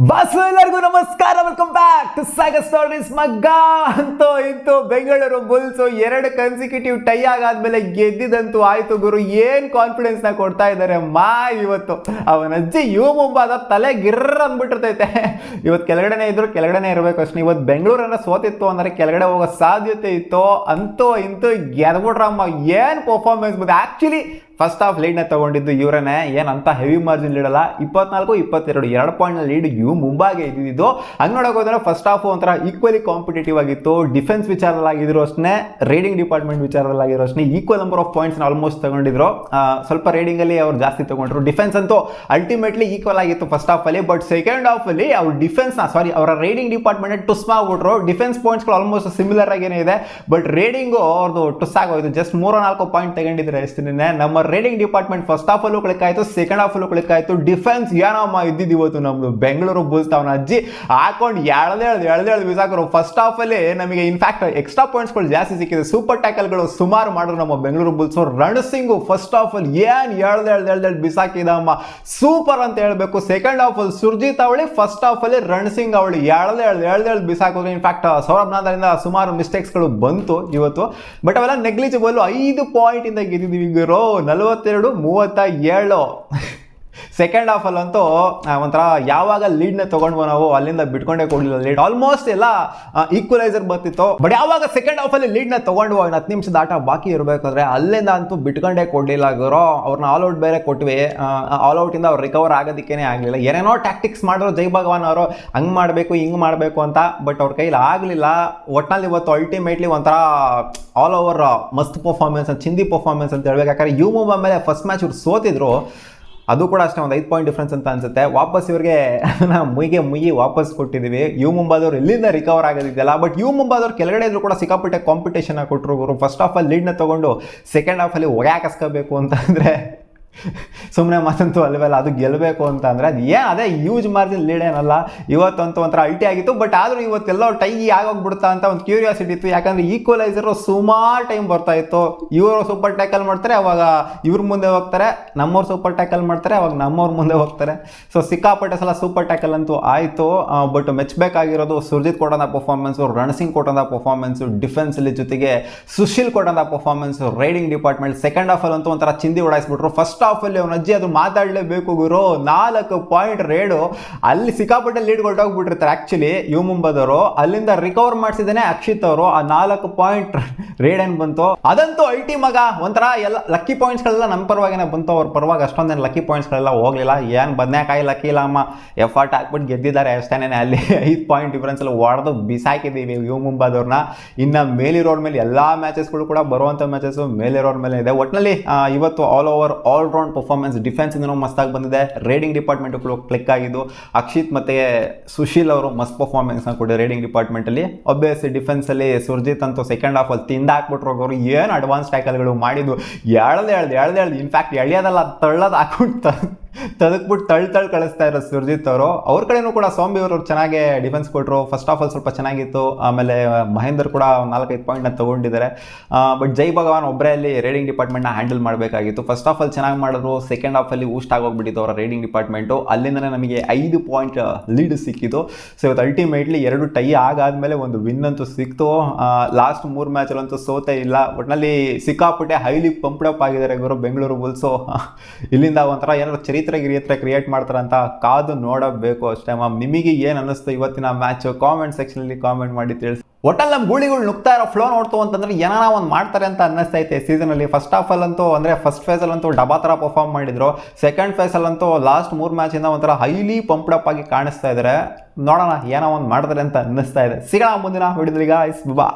Bus ಎಲ್ಲರಿಗೂ ನಮಸ್ಕಾರ, welcome back to Sagar stories. ಮಗ್ಗ ಅಂತೂ ಇಂತೂ ಬೆಂಗಳೂರು ಬುಲ್ಸ್ 2 ಕನ್ಸಿಕ್ಯೂಟಿವ್ ಟೈ ಆಗಾದ್ಮೇಲೆ ಗೆದ್ದಿದಂತೂ ಆಯ್ತು ಗುರು. ಏನ್ ಕಾನ್ಫಿಡೆನ್ಸ್ ನ ಕೊಡ್ತಾ ಇದ್ದಾರೆ ಇವತ್ತು. ಅವನ ಅಜ್ಜಿ ಮುಂಬಾದ ತಲೆ ಗಿರ್ರ ಅಂದ್ಬಿಟ್ಟಿರ್ತೈತೆ. ಇವತ್ತು ಕೆಳಗಡೆನೆ ಇದ್ರು, ಕೆಳಗಡೆನೆ ಇರಬೇಕು ಅಷ್ಟೇ. ಇವತ್ತು ಬೆಂಗಳೂರನ್ನ ಸೋತಿತ್ತು ಅಂದ್ರೆ ಕೆಳಗಡೆ ಹೋಗೋ ಸಾಧ್ಯತೆ ಇತ್ತು. ಅಂತೂ ಇಂತೂ ಗೆದ್ಬಿಟ್ರಮ್ಮ. ಏನ್ ಪರ್ಫಾರ್ಮೆನ್ಸ್ ಬಂದು. ಆಕ್ಚುಲಿ ಫಸ್ಟ್ ಹಾಫ್ ಲೀಡ್ನ ತಗೊಂಡಿದ್ದು ಇವರನ್ನೇ. ಏನಂತ ಹೆವಿ ಮಾರ್ಜಿನ್ ಲೀಡಲ್ಲ, 24-22 2 ಪಾಯಿಂಟ್ ಲೀಡ್ ಮುಂಬಾಗೆ ಇದ್ದಿದ್ದು. ಹಂಗೆ ನೋಡೋಕೆ ಹೋದ್ರೆ ಫಸ್ಟ್ ಹಾಫ್ ಒಂಥರ ಈಕ್ವಲಿ ಕಾಂಪಿಟೇಟಿವ್ ಆಗಿತ್ತು. ಡಿಫೆನ್ಸ್ ವಿಚಾರದಲ್ಲಿ ಆಗಿದ್ರು ಅಷ್ಟೇ, ರೈಡಿಂಗ್ ಡಿಪಾರ್ಟ್ಮೆಂಟ್ ವಿಚಾರದಲ್ಲಿ ಆಗಿರೋ ಅಷ್ಟೇ equal number of points almost ತಗೊಂಡಿದ್ರು. ಸ್ವಲ್ಪ ರೈಡಿಂಗ್ ಅಲ್ಲಿ ಅವ್ರು ಜಾಸ್ತಿ ತಗೊಂಡ್ರು. ಡಿಫೆನ್ಸ್ ಅಂತೂ ಅಲ್ಟಿಮೇಟ್ಲಿ ಈಕ್ವಲ್ ಆಗಿತ್ತು ಫಸ್ಟ್ ಹಾಫ್ ಅಲ್ಲಿ. ಬಟ್ ಸೆಕೆಂಡ್ ಹಾಫ್ ಅಲ್ಲಿ ಅವ್ರ ಡಿಫೆನ್ಸ್ ಅವರ ರೈಡಿಂಗ್ ಡಿಪಾರ್ಟ್ಮೆಂಟ್ ಟುಸ್ ಮಾಡ್ಬಿಟ್ರು. ಡಿಫೆನ್ಸ್ ಪಾಯಿಂಟ್ಸ್ಗಳು ಆಲ್ಮೋಸ್ಟ್ ಸಿಮಿಲರ್ ಆಗೇನೆ ಇದೆ, ಬಟ್ ರೈಡಿಂಗು ಅವ್ರದ್ದು ಟುಸ್ ಆಗೋಯ್ತು. ಜಸ್ಟ್ 3-4 ಪಾಯಿಂಟ್ ತಗೊಂಡಿದ್ರೆ ಅಷ್ಟೇ. ನಮ್ಮ ರೈಡಿಂಗ್ ಡಿಪಾರ್ಟ್ಮೆಂಟ್ ಫಸ್ಟ್ ಹಾಫ್ ಅಲ್ಲೂ ಕ್ಲಿಕ್ ಆಯ್ತು, ಸೆಕೆಂಡ್ ಹಾಫ್ ಅಲ್ಲೂ ಕ್ಲಿಕ್ ಆಯ್ತು. ಡಿಫೆನ್ಸ್ ಏನಮ್ಮ ಇದ್ದಿದ್ದು ಇವತ್ತು ನಮ್ದು ಬೆಂಗಳೂರು ಬುಲ್ಸ್. ಅವನ ಅಜ್ಜಿ ಹಾಕೊಂಡು ಎಳ್ದೇಳು ಬಿಸಾಕರು. ಫಸ್ಟ್ ಹಾಫ್ ಅಲ್ಲಿ ನಮಗೆ ಇನ್ಫ್ಯಾಕ್ಟ್ ಎಕ್ಸ್ಟ್ರಾ ಪಾಯಿಂಟ್ಸ್ಗಳು ಜಾಸ್ತಿ ಸಿಕ್ಕಿದೆ. ಸೂಪರ್ ಟ್ಯಾಕಲ್ಗಳು ಸುಮಾರು ಮಾಡಿದ್ರು ನಮ್ಮ Bengaluru Bulls. Run Singhu first half ಅಲ್ಲಿ ಏನ್ ಎಳ್ದೇಳು ಬಿಸಾಕಿದಮ್ಮ, ಸೂಪರ್ ಅಂತ ಹೇಳ್ಬೇಕು. ಸೆಕೆಂಡ್ ಹಾಫ್ ಅಲ್ಲಿ ಸುರ್ಜಿತ್ ಅವಳಿ, ಫಸ್ಟ್ ಹಾಫ್ ಅಲ್ಲಿ ರನ್ ಸಿಂಗ್ ಅವಳಿ ಎಳ್ದೇಳು ಬಿಸಾಕಿದ್ರು. ಇನ್ಫ್ಯಾಕ್ಟ್ ಸೌರಭ್ ನಾಥರಿಂದ ಸುಮಾರು ಮಿಸ್ಟೇಕ್ಸ್ಗಳು ಬಂತು ಇವತ್ತು, ಬಟ್ ಅವೆಲ್ಲ ನೆಗ್ಲಿಜಿಬಲ್. 5 ಪಾಯಿಂಟ್ ಇಂದ ಗೆದ್ದಿದ್ದೀವಿ ಗುರು. 42-37. ಸೆಕೆಂಡ್ ಹಾಫ್ ಅಲ್ಲಂತೂ ಒಂಥರ ಯಾವಾಗ ಲೀಡ್ನ ತಗೊಂಡ್ಬೋ ನಾವು ಅಲ್ಲಿಂದ ಬಿಟ್ಕೊಂಡೇ ಕೊಡಲಿಲ್ಲ ಲೀಡ್. ಆಲ್ಮೋಸ್ಟ್ ಎಲ್ಲ ಈಕ್ವಲೈಸರ್ ಬರ್ತಿತ್ತು, ಬಟ್ ಯಾವಾಗ ಸೆಕೆಂಡ್ ಹಾಫ್ ಅಲ್ಲಿ ಲೀಡ್ನ ತಗೊಂಡ್ಬೋ 10 ನಿಮಿಷದ ಆಟ ಬಾಕಿ ಇರಬೇಕಾದ್ರೆ ಅಲ್ಲಿಂದ ಅಂತೂ ಬಿಟ್ಕೊಂಡೇ ಕೊಡಲಿಲ್ಲ ಗುರು. ಅವ್ರನ್ನ ಆಲ್ ಔಟ್ ಬೇರೆ ಕೊಟ್ವಿ. ಆಲ್ ಔಟ್ ಇಂದ ಅವ್ರು ರಿಕವರ್ ಆಗೋದಕ್ಕೇನೆ ಆಗಲಿಲ್ಲ. ಏನೇನೋ ಟ್ಯಾಕ್ಟಿಕ್ಸ್ ಮಾಡಿದ್ರು ಜೈ ಭಗವಾನ್ ಅವರು, ಹಂಗೆ ಮಾಡಬೇಕು ಹಿಂಗೆ ಮಾಡಬೇಕು ಅಂತ, ಬಟ್ ಅವ್ರ ಕೈಲಿ ಆಗಲಿಲ್ಲ. ಒಟ್ನಲ್ಲಿ ಇವತ್ತು ಅಲ್ಟಿಮೇಟ್ಲಿ ಒಂಥರ ಆಲ್ ಓವರ್ ಮಸ್ತ್ ಪರ್ಫಾರ್ಮೆನ್ಸ್, ಚಿಂದಿ ಪರ್ಫಾರ್ಮೆನ್ಸ್ ಅಂತ ಹೇಳ್ಬೇಕು. ಯಾಕಂದ್ರೆ ಮುಂಬಾ ಮೇಲೆ ಫಸ್ಟ್ ಮ್ಯಾಚ್ ಇವ್ರು ಸೋತಿದ್ರು, ಅದು ಕೂಡ ಅಷ್ಟೇ ಒಂದು 5 ಪಾಯಿಂಟ್ ಡಿಫ್ರೆನ್ಸ್ ಅಂತ ಅನ್ಸುತ್ತೆ. ವಾಪಸ್ ಇವ್ರಿಗೆ ಮುಗಿ ವಾಪಸ್ ಕೊಟ್ಟಿದ್ದೀವಿ. ಮುಂಬಾದವ್ರು ಎಲ್ಲಿಂದ ರಿಕವರ್ ಆಗೋದಿದೆಯಲ್ಲ. ಬಟ್ ಮುಂಬಾದವ್ರು ಕೆಳಗಡೆ ಇದ್ರು ಕೂಡ ಸಿಕ್ಕಾಪಟ್ಟೆ ಕಾಂಪಿಟೇಷನ್ ಕೊಟ್ಟರು ಗುರು. ಫಸ್ಟ್ ಹಾಫಲ್ಲಿ ಲೀಡ್ನ ತಗೊಂಡು ಸೆಕೆಂಡ್ ಹಾಫಲ್ಲಿ ಒಗ್ಯಾಕಸ್ಕೋಬೇಕು ಅಂತಂದರೆ ಸುಮ್ಮನೆ ಮಾತಂತೂ ಅಲ್ವಲ್ಲ. ಅದು ಗೆಲ್ಲಬೇಕು ಅಂತ ಅಂದರೆ ಅದು ಅದೇ ಯೂಜ್ ಮಾರ್ಜಿನ್ ಲೀಡ್ ಏನಲ್ಲ. ಇವತ್ತಂತೂ ಒಂಥರ ಅಲ್ಟಿ ಆಗಿತ್ತು, ಬಟ್ ಆದರೂ ಇವತ್ತೆಲ್ಲೋ ಟೈ ಆಗೋಗ್ಬಿಡ್ತಾ ಅಂತ ಒಂದು ಕ್ಯೂರಿಯಾಸಿಟಿ ಇತ್ತು. ಯಾಕಂದರೆ ಈಕ್ವಲೈಸರು ಸುಮಾರು ಟೈಮ್ ಬರ್ತಾ ಇತ್ತು. ಇವರು ಸೂಪರ್ ಟ್ಯಾಕಲ್ ಮಾಡ್ತಾರೆ, ಅವಾಗ ಇವ್ರ ಮುಂದೆ ಹೋಗ್ತಾರೆ. ನಮ್ಮವ್ರು ಸೂಪರ್ ಟ್ಯಾಕಲ್ ಮಾಡ್ತಾರೆ, ಅವಾಗ ನಮ್ಮವ್ರ ಮುಂದೆ ಹೋಗ್ತಾರೆ. ಸೊ ಸಿಕ್ಕಾಪಟ್ಟೆ ಸಲ ಸೂಪರ್ ಟ್ಯಾಕಲ್ ಅಂತೂ ಆಯಿತು. ಬಟ್ ಮೆಚ್ಚಬೇಕಾಗಿರೋದು ಸುರ್ಜಿತ್ ಕೊಡೋಂಥ ಪರ್ಫಾರ್ಮೆನ್ಸು, ರಣಸಿಂಗ್ ಕೊಟ್ಟಂಥ ಪರ್ಫಾರ್ಮೆನ್ಸು, ಡಿಫೆನ್ಸಲ್ಲಿ ಜೊತೆಗೆ ಸುಶೀಲ್ ಕೊಟ್ಟಂಥ ಪರ್ಫಾರ್ಮೆನ್ಸು, ರೈಡಿಂಗ್ ಡಿಪಾರ್ಟ್ಮೆಂಟ್. ಸೆಕೆಂಡ್ ಹಾಫಲ್ಲಿ ಅಂತೂ ಒಂಥರ ಚಿಂದಿ ಓಡಾಯಿಸ್ಬಿಟ್ರು. ಫಸ್ಟ್ ಹಾಫ್ ಅಲ್ಲಿ ಅವನ ಅಜ್ಜಿ ಅದು ಮಾತಾಡಲೇಬೇಕು ಗುರು. 4 ಪಾಯಿಂಟ್ ರೇಡು ಅಲ್ಲಿ ಸಿಕ್ಕಾಪಟ್ಟೆ ಲೀಡ್ ಹೊರಟೋಗ್ಬಿಟ್ಟಿರ್ತಾರೆ ಆಕ್ಚುಲಿ ಮುಂಬಾದವರು. ಅಲ್ಲಿಂದ ರಿಕವರ್ ಮಾಡಿಸಿದ್ದೇನೆ ಅಕ್ಷಿತ್ ಅವರು. ಆ 4 ಪಾಯಿಂಟ್ ರೇಡ್ ಏನ್ ಬಂತು ಅದಂತೂ ಅಲ್ಟಿ ಮಗ. ಒಂಥರ ಎಲ್ಲ ಲಕ್ಕಿ ಪಾಯಿಂಟ್ಸ್ ಗಳೆಲ್ಲ ನಮ್ಮ ಪರವಾಗಿನೇ ಬಂತು, ಅವ್ರ ಪರವಾಗಿ ಅಷ್ಟೊಂದೇನು ಲಕ್ಕಿ ಪಾಯಿಂಟ್ಸ್ ಗಳೆಲ್ಲ ಹೋಗ್ಲಿಲ್ಲ. ಏನ್ ಬದನೆಕಾಯಿ ಲಕ್ಕಿ ಇಲ್ಲ ಅಮ್ಮ, ಎಫರ್ಟ್ ಹಾಕ್ಬಿಟ್ಟು ಗೆದ್ದಿದ್ದಾರೆ ಅಷ್ಟೇನೆ. ಅಲ್ಲಿ 5 ಪಾಯಿಂಟ್ ಡಿಫ್ರೆನ್ಸ್ ಅಲ್ಲಿ ಹೊಡೆದು ಬಿಸಾಕಿದ್ದೀವಿ ಮುಂಬಾದವ್ರನ್ನ. ಇನ್ನ ಮೇಲಿರೋರ್ ಮೇಲೆ ಎಲ್ಲಾ ಮ್ಯಾಚಸ್ಗಳು ಕೂಡ ಬರುವಂತ ಮ್ಯಾಚಸ್ ಮೇಲಿರೋರ್ ಮೇಲೆ ಇದೆ. ಒಟ್ಟಿನಲ್ಲಿ ಇವತ್ತು all over all round performance. Defence ಇಂದನೂ ಮಸ್ತಾಗಿ ಬಂದಿದೆ, ರೈಡಿಂಗ್ ಡಿಪಾರ್ಟ್ಮೆಂಟ್ ಕ್ಲಿಕ್ ಆಗಿದ್ದು. ಅಕ್ಷಿತ್ ಮತ್ತೆ ಸುಶೀಲ್ ಅವರು ಮಸ್ತ್ ಪರ್ಫಾರ್ಮೆನ್ಸ್ ಕೊಡಿ ರೈಡಿಂಗ್ ಡಿಪಾರ್ಟ್ಮೆಂಟ್ ಅಲ್ಲಿ. ಒಬ್ಬಿಯಸ್ಲಿ ಡಿಫೆನ್ಸ್ ಅಲ್ಲಿ ಸುರ್ಜಿತ್ ಅಂತೂ ಸೆಕೆಂಡ್ ಹಾಫ್ ಅಲ್ಲಿ ತಿಂದ ಹಾಕ್ಬಿಟ್ರು ಅವರು. ಏನು ಅಡ್ವಾನ್ಸ್ ಟ್ಯಾಕಲ್ಗಳು ಮಾಡಿದ್ದು, ಎಳ್ದು ಇನ್ಫ್ಯಾಕ್ಟ್ ಎಳೆಯೋದಲ್ಲ ತಳ್ಳೋದು ಹಾಕೊಂಡು ತದಕ್ಬಿಟ್ಟು ತಳ್ಳು ಕಳಿಸ್ತಾ ಇರೋ ಸುರ್ಜಿತ್ ಅವರು. ಅವ್ರ ಕಡೆನೂ ಕೂಡ ಸೌಂಬಿ ಅವರು ಚೆನ್ನಾಗಿ ಡಿಫೆನ್ಸ್ ಕೊಟ್ಟರು. ಫಸ್ಟ್ ಹಾಫ್ ಅಲ್ಲಿ ಸ್ವಲ್ಪ ಚೆನ್ನಾಗಿತ್ತು. ಆಮೇಲೆ ಮಹೇಂದರ್ ಕೂಡ 4-5 ಪಾಯಿಂಟ್ನ ತಗೊಂಡಿದ್ದಾರೆ. ಬಟ್ ಜೈ ಭಗವಾನ್ ಒಬ್ಬರೇ ಅಲ್ಲಿ ರೈಡಿಂಗ್ ಡಿಪಾರ್ಟ್ಮೆಂಟ್ನ ಹ್ಯಾಂಡಲ್ ಮಾಡಬೇಕಾಗಿತ್ತು. ಫಸ್ಟ್ ಹಾಫ್ ಅಲ್ಲಿ ಚೆನ್ನಾಗಿ ಮಾಡಿದ್ರು, ಸೆಕೆಂಡ್ ಹಾಫ್ ಅಲ್ಲಿ ಊಸ್ಟ್ ಆಗೋಗ್ಬಿಟ್ಟಿತ್ತು ಅವರ ರೈಡಿಂಗ್ ಡಿಪಾರ್ಟ್ಮೆಂಟು. ಅಲ್ಲಿಂದನೇ ನಮಗೆ 5 ಪಾಯಿಂಟ್ ಲೀಡ್ ಸಿಕ್ಕಿದ್ದು. ಸೊ ಇವತ್ತು ಅಲ್ಟಿಮೇಟ್ಲಿ 2 ಟೈ ಆಗಾದ್ಮೇಲೆ ಒಂದು ವಿನ್ ಅಂತೂ ಸಿಕ್ತು. ಲಾಸ್ಟ್ 3 ಮ್ಯಾಚಲ್ಲಂತೂ ಸೋತೇ ಇಲ್ಲ. ಒಟ್ಟಿನಲ್ಲಿ ಸಿಕ್ಕಾಪಟ್ಟೆ ಹೈಲಿ ಪಂಪ್ಡಪ್ ಆಗಿದ್ದಾರೆ ಗುರು ಬೆಂಗಳೂರು ಬುಲ್ಸು. ಇಲ್ಲಿಂದ ಒಂಥರ ಏನಾದ್ರು ಚರಿತ್ರೆ ಕ್ರಿಯೇಟ್ ಮಾಡ್ತಾರಂತ ಕಾದು ನೋಡಬೇಕು ಅಷ್ಟೇ ಮ್ಯಾಮ್. ನಿಮಗೆ ಏನು ಅನ್ನಿಸ್ತು ಇವತ್ತಿನ ಮ್ಯಾಚ್? ಕಾಮೆಂಟ್ ಸೆಕ್ಷನ್ ಅಲ್ಲಿ ಕಾಮೆಂಟ್ ಮಾಡಿ ತಿಳಿಸಿ. ಒಟ್ಟಲ್ಲಿ ನಮ್ಮ ಗೂಳಿಗಳು ನುಗ್ತಾ ಇರೋ ಫ್ಲೋ ನೋಡ್ತು ಅಂತಂದ್ರೆ ಏನಾರ ಒಂದು ಮಾಡ್ತಾರೆ ಅಂತ ಅನ್ನಿಸ್ತೈತೆ ಸೀಸನ್ ಅಲ್ಲಿ. ಫಸ್ಟ್ ಹಾಫ್ ಅಲ್ಲಂತೂ ಅಂದ್ರೆ ಫಸ್ಟ್ ಫೇಸ್ ಅಲ್ಲಂತೂ ಡಬಾ ತರ ಪರ್ಫಾರ್ಮ್ ಮಾಡಿದ್ರು. ಸೆಕೆಂಡ್ ಫೇಸ್ ಅಲ್ಲಂತೂ ಲಾಸ್ಟ್ 3 ಮ್ಯಾಚ್ ಇಂದ ಒಂಥರ ಹೈಲಿ ಪಂಪ್ಡಪ್ ಆಗಿ ಕಾಣಿಸ್ತಾ ಇದ್ದಾರೆ. ನೋಡೋಣ ಏನೋ ಒಂದು ಮಾಡ್ತಾರೆ ಅಂತ ಅನ್ನಿಸ್ತಾ ಇದೆ. ಸಿಗೋಣ ಮುಂದಿನ ವಿಡಿಯೋದಲ್ಲಿ ಗಾಯ್ಸ್, ಬಾ.